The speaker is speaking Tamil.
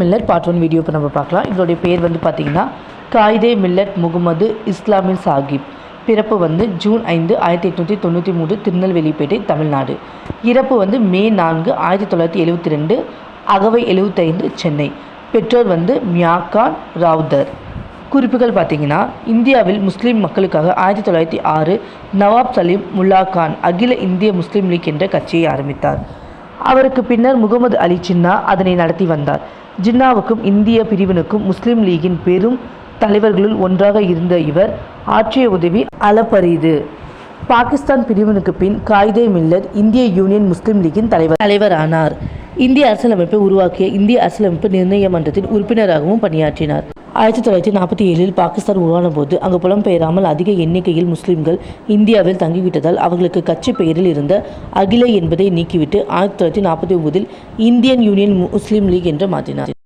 மில்லட் பார்ட் 1 வீடியோ இப்போ நம்ம பார்க்கலாம். இதோடைய பேர் வந்து பார்த்திங்கன்னா காயிதே மில்லட் முகமது இஸ்லாமில் சாஹிப். பிறப்பு வந்து ஜூன் 5, 1893 திருநெல்வேலிப்பேட்டை, தமிழ்நாடு. இறப்பு வந்து மே 4, 1972 அகவை 75 சென்னை. பெற்றோர் வந்து மியாகான் ராவுதர். குறிப்புகள் பார்த்திங்கன்னா, இந்தியாவில் முஸ்லீம் மக்களுக்காக 1906 நவாப் சலீம் முல்லா கான் அகில இந்திய முஸ்லீம் லீக் என்ற கட்சியை ஆரம்பித்தார். அவருக்கு பின்னர் முகமது அலி ஜின்னா அதனை நடத்தி வந்தார். ஜின்னாவுக்கும் இந்திய பிரிவினுக்கும் முஸ்லீம் லீகின் பெரும் தலைவர்களுள் ஒன்றாக இருந்த இவர் ஆற்றிய உதவி அளப்பரியது. பாகிஸ்தான் பிரிவினுக்கு பின் காயிதே மில்லத் இந்திய யூனியன் முஸ்லீம் லீகின் தலைவரானார். இந்திய அரசியலமைப்பை உருவாக்கிய இந்திய அரசியலமைப்பு நிர்ணய மன்றத்தின் உறுப்பினராகவும் பணியாற்றினார். 1947 பாகிஸ்தான் உருவான போது அங்கு புலம்பெயராமல் அதிக எண்ணிக்கையில் முஸ்லிம்கள் இந்தியாவில் தங்கிவிட்டதால் அவர்களுக்கு கட்சி பெயரில் இருந்த அகில என்பதை நீக்கிவிட்டு 1949 இந்தியன் யூனியன் முஸ்லீம் லீக் என்று மாற்றினார்.